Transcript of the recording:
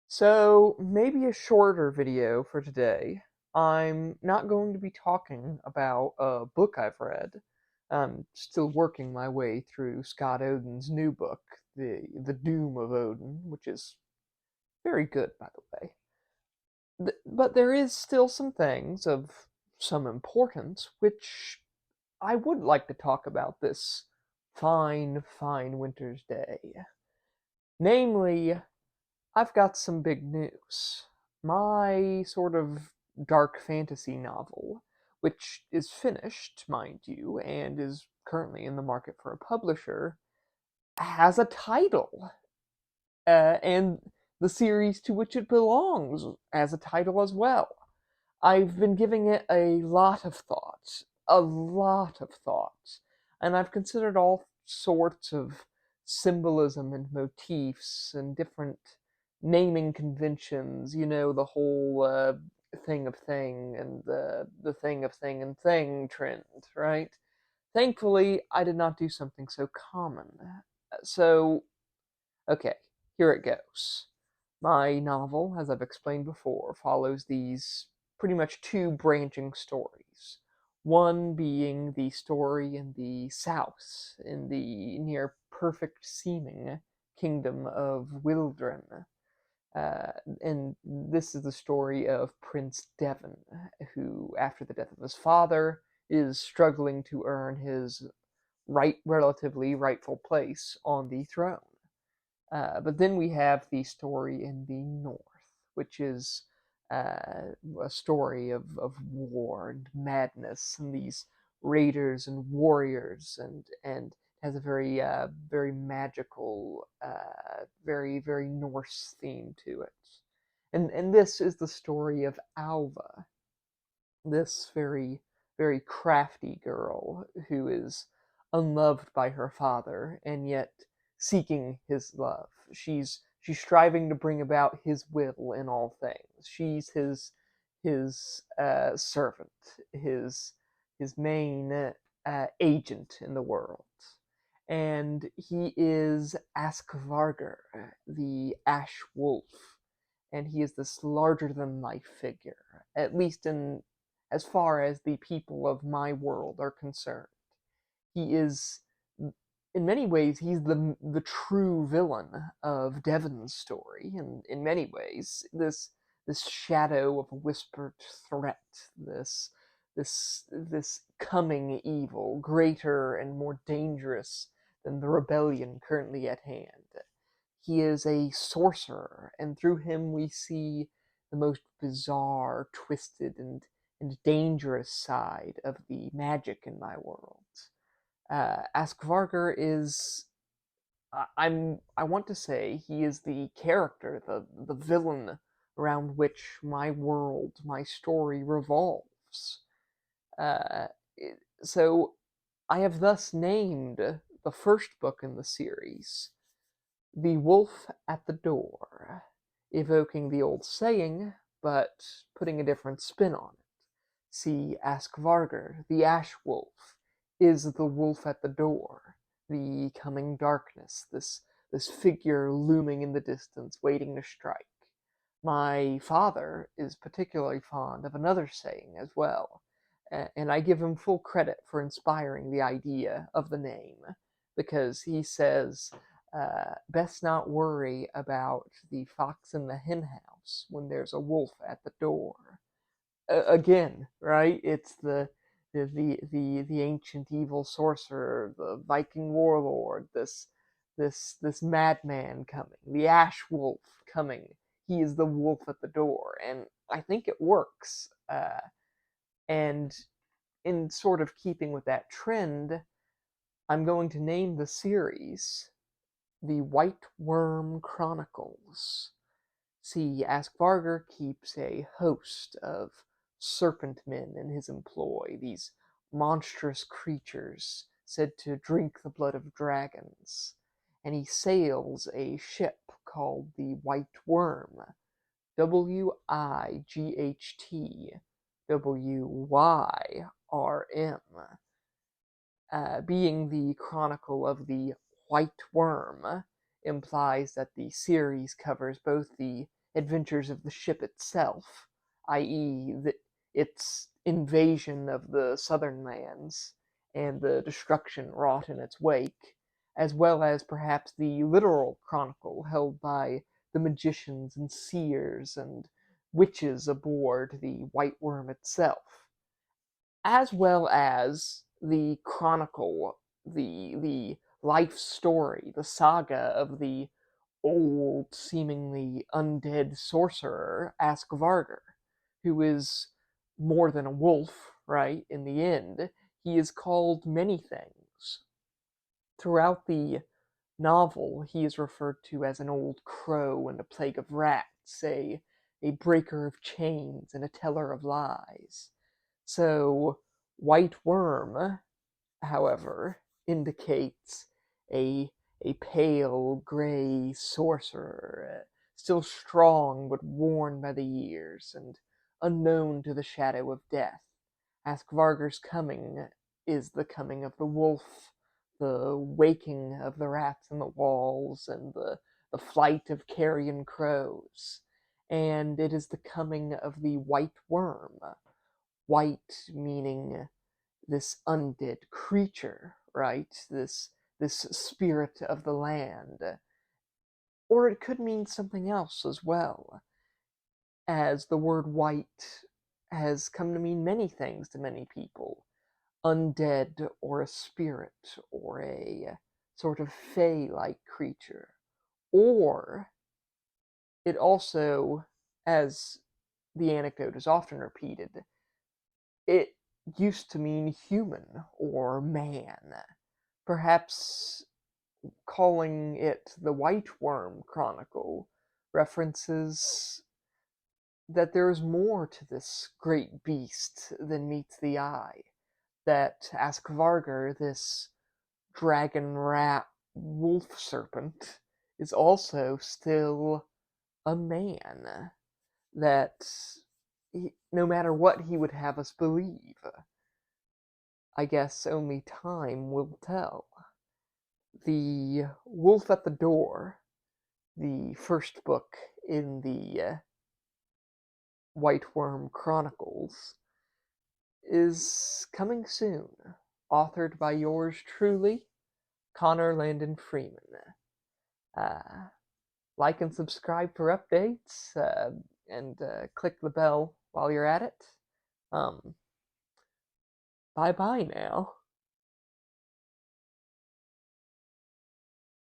So, maybe a shorter video for today. I'm not going to be talking about a book I've read. I'm still working my way through Scott Odin's new book, The Doom of Odin, which is very good, by the way. But there is still some things of some importance which I would like to talk about this fine, fine winter's day. Namely, I've got some big news. My sort of dark fantasy novel, which is finished, mind you, and is currently in the market for a publisher, has a title. And the series to which it belongs has a title as well. I've been giving it a lot of thought, and I've considered all sorts of symbolism and motifs and different naming conventions. You know, the whole thing of thing and the thing of thing and thing trend, right? Thankfully, I did not do something so common. So, okay, here it goes. My novel, as I've explained before, follows these pretty much two branching stories. One being the story in the south, in the near perfect seeming kingdom of Wildren. And this is the story of Prince Devon, who, after the death of his father, is struggling to earn his relatively rightful place on the throne. But then we have the story in the north, which is a story of war and madness and these raiders and warriors, and has a very magical, very Norse theme to it. And this is the story of Alva, this very crafty girl who is unloved by her father and yet seeking his love. She's striving to bring about his will in all things. She's his servant, his main agent in the world. And he is Askvarger, the Ash Wolf, and he is this larger than life figure, at least in as far as the people of my world are concerned. He is, in many ways, he's the true villain of Devon's story. And in many ways, this shadow of a whispered threat, this coming evil, greater and more dangerous than the rebellion currently at hand. He is a sorcerer, and through him we see the most bizarre, twisted, and dangerous side of the magic in my world. Askvarger is, I want to say, he is the character, the villain around which my world, my story revolves. Uh, so I have thus named the first book in the series The Wolf at the Door, evoking the old saying, but putting a different spin on it. See, Askvarger, the Ash Wolf, is the wolf at the door, the coming darkness, this figure looming in the distance, waiting to strike. My father is particularly fond of another saying as well, and I give him full credit for inspiring the idea of the name, because he says, best not worry about the fox in the henhouse when there's a wolf at the door. Again, right? It's the ancient evil sorcerer, the Viking warlord, this madman coming, the Ash Wolf coming. He is the wolf at the door, and I think it works. And in sort of keeping with that trend, I'm going to name the series The White Worm Chronicles. See, Askvarger keeps a host of serpent men in his employ, these monstrous creatures said to drink the blood of dragons, and he sails a ship called the White Worm, Wightwyrm, being the chronicle of the White Worm implies that the series covers both the adventures of the ship itself, i.e., its invasion of the southern lands and the destruction wrought in its wake, as well as perhaps the literal chronicle held by the magicians and seers and witches aboard the White Worm itself, as well as the chronicle, the life story, the saga of the old, seemingly undead sorcerer Askvarger, who is more than a wolf, right? In the end, he is called many things. Throughout the novel, he is referred to as an old crow and a plague of rats, a breaker of chains and a teller of lies. So, White Worm, however, indicates a a pale gray sorcerer, still strong but worn by the years and unknown to the shadow of death. Askvarger's coming is the coming of the wolf, the waking of the rats in the walls, and the flight of carrion crows. And it is the coming of the white worm. White meaning this undead creature, right? This spirit of the land. Or it could mean something else as well, as the word white has come to mean many things to many people. Undead, or a spirit, or a sort of fey-like creature. Or it also, as the anecdote is often repeated, it used to mean human or man. Perhaps calling it the White Worm Chronicle references that there is more to this great beast than meets the eye. That Askvarger, this dragon rat wolf serpent, is also still a man. That no matter what he would have us believe, I guess only time will tell. The Wolf at the Door, the first book in the White Worm Chronicles, is coming soon, authored by yours truly, Connor Landon Freeman. Uh, like and subscribe for updates, and click the bell while you're at it. Bye bye now.